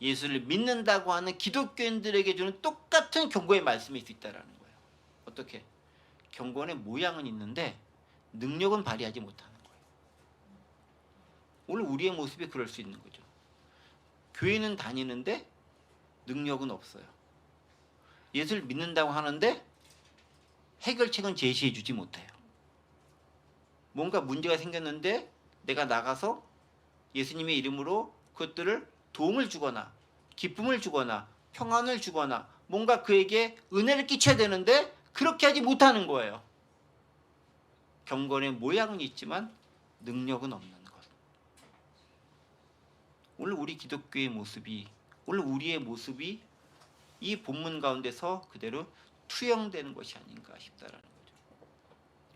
예수를 믿는다고 하는 기독교인들에게 주는 똑같은 경고의 말씀일 수 있다는 거예요. 어떻게? 경건의 모양은 있는데 능력은 발휘하지 못하는 거예요. 오늘 우리의 모습이 그럴 수 있는 거죠. 교회는 다니는데 능력은 없어요. 예수를 믿는다고 하는데 해결책은 제시해주지 못해요. 뭔가 문제가 생겼는데 내가 나가서 예수님의 이름으로 그것들을 도움을 주거나 기쁨을 주거나 평안을 주거나 뭔가 그에게 은혜를 끼쳐야 되는데 그렇게 하지 못하는 거예요. 경건의 모양은 있지만 능력은 없는 것. 오늘 우리 기독교의 모습이 오늘 우리의 모습이 이 본문 가운데서 그대로 투영되는 것이 아닌가 싶다라는 거죠.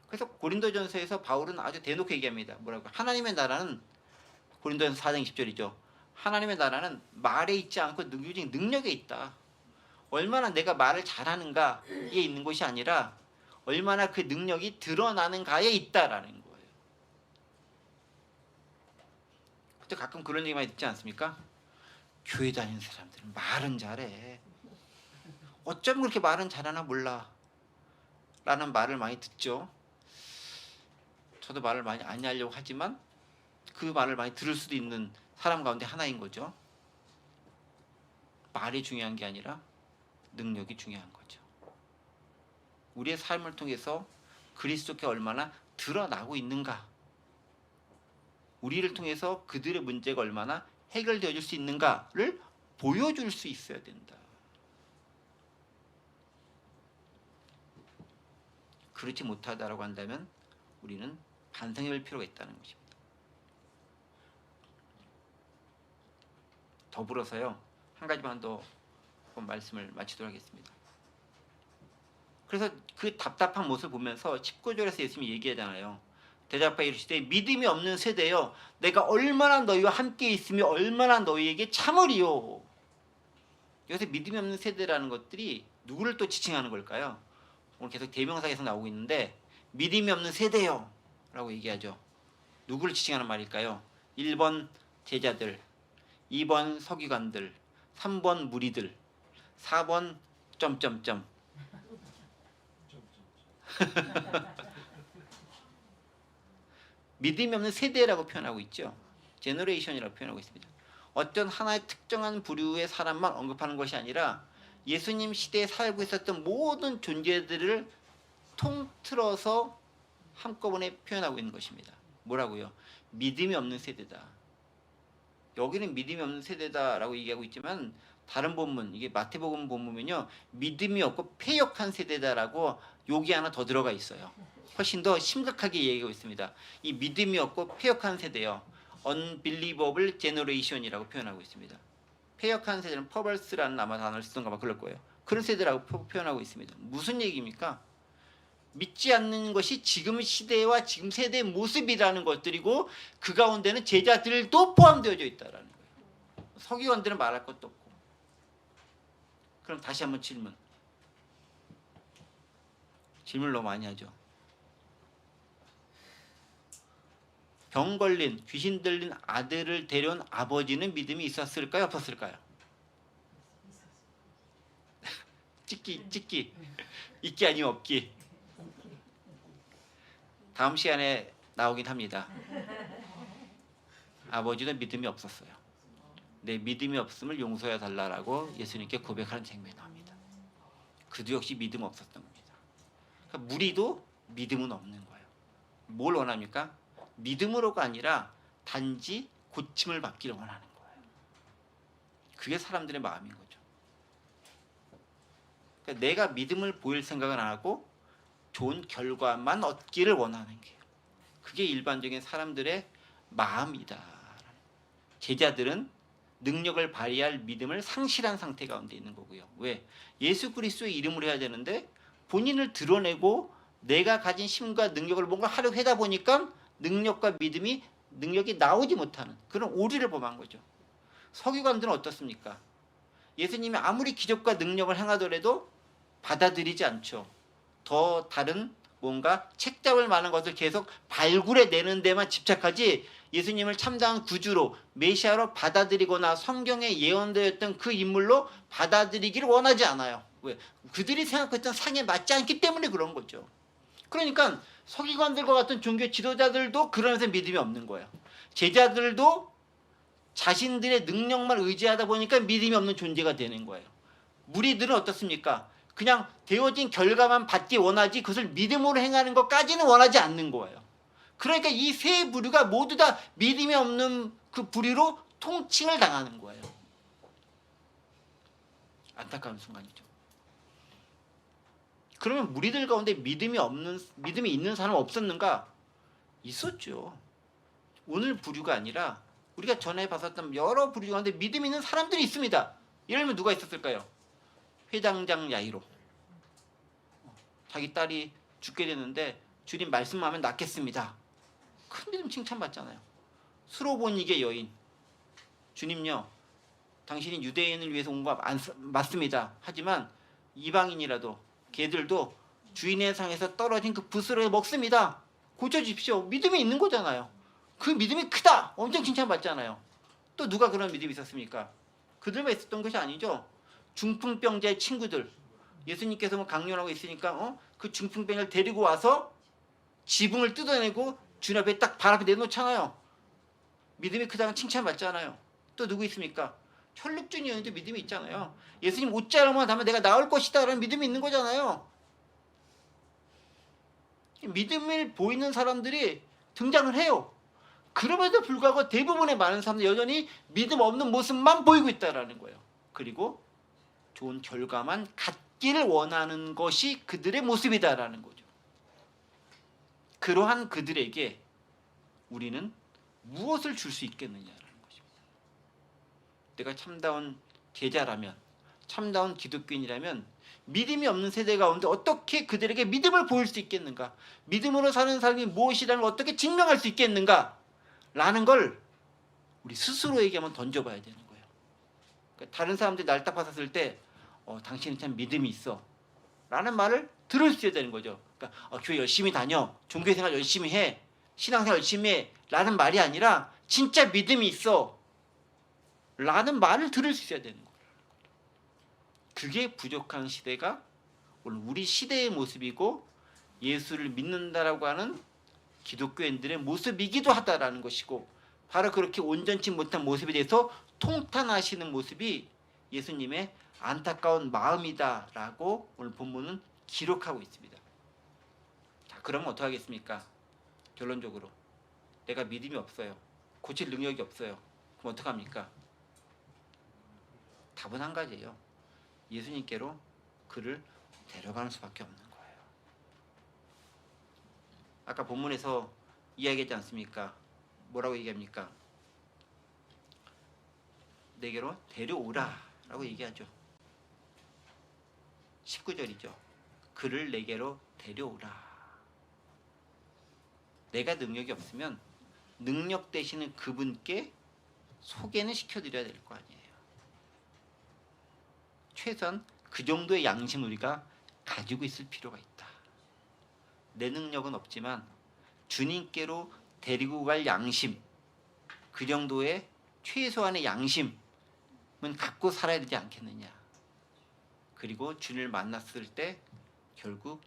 그래서 고린도전서에서 바울은 아주 대놓고 얘기합니다. 뭐라고? 하나님의 나라는 고린도전서 4장 20절이죠. 하나님의 나라는 말에 있지 않고 능력에 있다. 얼마나 내가 말을 잘하는가에 있는 것이 아니라 얼마나 그 능력이 드러나는가에 있다라는 거예요. 근데 가끔 그런 얘기 많이 듣지 않습니까? 교회 다니는 사람들은 말은 잘해. 어쩜 그렇게 말은 잘하나 몰라. 라는 말을 많이 듣죠. 저도 말을 많이 안 하려고 하지만 그 말을 많이 들을 수도 있는 사람 가운데 하나인 거죠. 말이 중요한 게 아니라 능력이 중요한 거죠. 우리의 삶을 통해서 그리스도께 얼마나 드러나고 있는가, 우리를 통해서 그들의 문제가 얼마나 해결되어질 수 있는가를 보여줄 수 있어야 된다. 그렇지 못하다라고 한다면 우리는 반성해볼 필요가 있다는 것입니다. 더불어서요, 한 가지만 더 말씀을 마치도록 하겠습니다. 그래서 그 답답한 모습을 보면서 19절에서 예수님이 얘기하잖아요. 대답하여 이르시되 믿음이 없는 세대여, 내가 얼마나 너희와 함께 있으며 얼마나 너희에게 참으리요. 여기서 믿음이 없는 세대라는 것들이 누구를 또 지칭하는 걸까요? 오늘 계속 대명사에서 나오고 있는데 믿음이 없는 세대요 라고 얘기하죠. 누구를 지칭하는 말일까요? 1번 제자들, 2번 서기관들, 3번 무리들, 4번 점점점. 믿음이 없는 세대라고 표현하고 있죠. 제너레이션이라고 표현하고 있습니다. 어떤 하나의 특정한 부류의 사람만 언급하는 것이 아니라 예수님 시대에 살고 있었던 모든 존재들을 통틀어서 한꺼번에 표현하고 있는 것입니다. 뭐라고요? 믿음이 없는 세대다. 여기는 믿음이 없는 세대다라고 얘기하고 있지만 다른 본문, 이게 마태복음 본문은요, 믿음이 없고 패역한 세대다라고 욕이 하나 더 들어가 있어요. 훨씬 더 심각하게 얘기하고 있습니다. 이 믿음이 없고 패역한 세대요, unbelievable generation이라고 표현하고 있습니다. 패역한 세대는 perverse라는 아마 단어를 쓰던가 막 그럴 거예요. 그런 세대라고 표현하고 있습니다. 무슨 얘기입니까? 믿지 않는 것이 지금 시대와 지금 세대의 모습이라는 것들이고 그 가운데는 제자들도 포함되어져 있다라는 거예요. 서기관들은 말할 것도 없고. 그럼 다시 한번 질문을 너무 많이 하죠. 병 걸린, 귀신 들린 아들을 데려온 아버지는 믿음이 있었을까요? 없었을까요? 찍기. 있기 아니면 없기. 다음 시간에 나오긴 합니다. 아버지는 믿음이 없었어요. 내 믿음이 없음을 용서해 달라라고 예수님께 고백하는 장면이 나옵니다. 그도 역시 믿음 없었던 겁니다. 그러니까 무리도 믿음은 없는 거예요. 뭘 원합니까? 믿음으로가 아니라 단지 고침을 받기를 원하는 거예요. 그게 사람들의 마음인 거죠. 그러니까 내가 믿음을 보일 생각은 안 하고 좋은 결과만 얻기를 원하는 게, 그게 일반적인 사람들의 마음이다. 제자들은 능력을 발휘할 믿음을 상실한 상태 가운데 있는 거고요. 왜? 예수 그리스도의 이름으로 해야 되는데 본인을 드러내고 내가 가진 힘과 능력을 뭔가 하려고 하다 보니까 능력이 나오지 못하는 그런 오류를 범한 거죠. 서기관들은 어떻습니까? 예수님이 아무리 기적과 능력을 행하더라도 받아들이지 않죠. 더 다른 뭔가 책잡을 만한 것을 계속 발굴해내는 데만 집착하지 예수님을 참다한 구주로 메시아로 받아들이거나 성경에 예언되었던 그 인물로 받아들이기를 원하지 않아요. 왜? 그들이 생각했던 상에 맞지 않기 때문에 그런 거죠. 그러니까 서기관들과 같은 종교 지도자들도 그러면서 믿음이 없는 거예요. 제자들도 자신들의 능력만 의지하다 보니까 믿음이 없는 존재가 되는 거예요. 무리들은 어떻습니까? 그냥 되어진 결과만 받기 원하지 그것을 믿음으로 행하는 것까지는 원하지 않는 거예요. 그러니까 이 세 부류가 모두 다 믿음이 없는 그 부류로 통칭을 당하는 거예요. 안타까운 순간이죠. 그러면 무리들 가운데 믿음이 있는 사람 없었는가? 있었죠. 오늘 부류가 아니라 우리가 전에 봤었던 여러 부류 가운데 믿음 있는 사람들이 있습니다. 예를 들면 누가 있었을까요? 회당장 야이로. 자기 딸이 죽게 됐는데 주님 말씀하면 낫겠습니다. 큰 믿음 칭찬받잖아요. 수로보니게 여인. 주님요, 당신이 유대인을 위해서 온 거 맞습니다. 하지만 이방인이라도 개들도 주인의 상에서 떨어진 그 부스러기 먹습니다. 고쳐주십시오. 믿음이 있는 거잖아요. 그 믿음이 크다. 엄청 칭찬받잖아요. 또 누가 그런 믿음이 있었습니까? 그들만 있었던 것이 아니죠. 중풍병자의 친구들. 예수님께서 뭐 강연하고 있으니까 그 중풍병자를 데리고 와서 지붕을 뜯어내고 주님 앞에 딱 발 앞에 내놓잖아요. 믿음이 크다는 칭찬받잖아요. 또 누구 있습니까? 혈육증이 있는데 믿음이 있잖아요. 예수님 옷자락만 하면 내가 나을 것이다 라는 믿음이 있는 거잖아요. 믿음을 보이는 사람들이 등장을 해요. 그럼에도 불구하고 대부분의 많은 사람들이 여전히 믿음 없는 모습만 보이고 있다는 거예요. 그리고 좋은 결과만 갖기를 원하는 것이 그들의 모습이다라는 거죠. 그러한 그들에게 우리는 무엇을 줄 수 있겠느냐라는 것입니다. 내가 참다운 제자라면, 참다운 기독교인이라면 믿음이 없는 세대 가운데 어떻게 그들에게 믿음을 보일 수 있겠는가? 믿음으로 사는 삶이 무엇이라는 걸 어떻게 증명할 수 있겠는가? 라는 걸 우리 스스로에게 한번 던져봐야 되는 거예요. 그러니까 다른 사람들이 날 딱 봤을 때 당신은 참 믿음이 있어 라는 말을 들을 수 있어야 되는 거죠. 그러니까 교회 열심히 다녀, 종교생활 열심히 해, 신앙생활 열심히 해 라는 말이 아니라 진짜 믿음이 있어 라는 말을 들을 수 있어야 되는 거예요. 그게 부족한 시대가 오늘 우리 시대의 모습이고 예수를 믿는다라고 하는 기독교인들의 모습이기도 하다라는 것이고, 바로 그렇게 온전치 못한 모습에 대해서 통탄하시는 모습이 예수님의 안타까운 마음이다라고 오늘 본문은 기록하고 있습니다. 자, 그러면 어떻게 하겠습니까? 결론적으로 내가 믿음이 없어요. 고칠 능력이 없어요. 그럼 어떡합니까? 답은 한 가지예요. 예수님께로 그를 데려가는 수밖에 없는 거예요. 아까 본문에서 이야기하지 않습니까? 뭐라고 얘기합니까? 내게로 데려오라 라고 얘기하죠. 19절이죠. 그를 내게로 데려오라. 내가 능력이 없으면 능력 되시는 그분께 소개는 시켜드려야 될 거 아니에요. 최소한 그 정도의 양심 우리가 가지고 있을 필요가 있다. 내 능력은 없지만 주님께로 데리고 갈 양심, 그 정도의 최소한의 양심은 갖고 살아야 되지 않겠느냐. 그리고 주님을 만났을 때 결국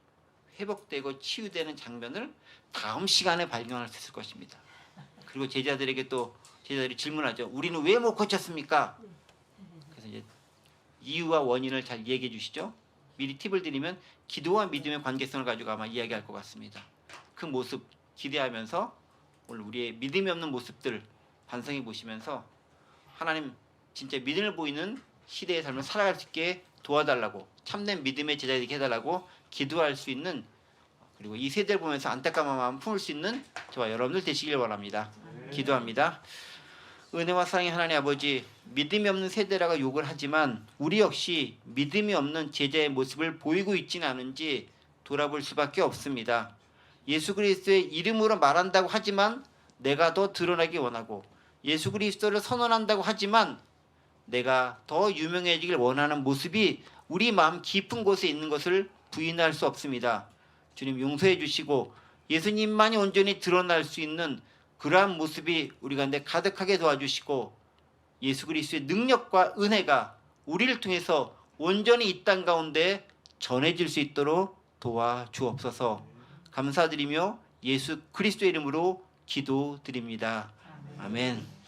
회복되고 치유되는 장면을 다음 시간에 발견할 수 있을 것입니다. 그리고 제자들이 질문하죠. 우리는 왜 못 고쳤습니까? 그래서 이제 이유와 원인을 잘 얘기해 주시죠. 미리 팁을 드리면 기도와 믿음의 관계성을 가지고 아마 이야기할 것 같습니다. 그 모습 기대하면서 오늘 우리의 믿음이 없는 모습들 반성해 보시면서 하나님 진짜 믿음을 보이는 시대의 삶을 살아갈 수 있게 도와달라고, 참된 믿음의 제자 되게 해달라고 기도할 수 있는, 그리고 이 세대를 보면서 안타까운 마음 품을 수 있는 저와 여러분들 되시길 바랍니다. 기도합니다. 은혜와 사랑의 하나님 아버지, 믿음이 없는 세대라고 욕을 하지만 우리 역시 믿음이 없는 제자의 모습을 보이고 있지는 않은지 돌아볼 수밖에 없습니다. 예수 그리스도의 이름으로 말한다고 하지만 내가 더 드러나기 원하고, 예수 그리스도를 선언한다고 하지만 내가 더 유명해지길 원하는 모습이 우리 마음 깊은 곳에 있는 것을 부인할 수 없습니다. 주님 용서해 주시고 예수님만이 온전히 드러날 수 있는 그러한 모습이 우리 가운데 가득하게 도와주시고, 예수 그리스도의 능력과 은혜가 우리를 통해서 온전히 이 땅 가운데 전해질 수 있도록 도와주옵소서. 감사드리며 예수 그리스도의 이름으로 기도드립니다. 아멘.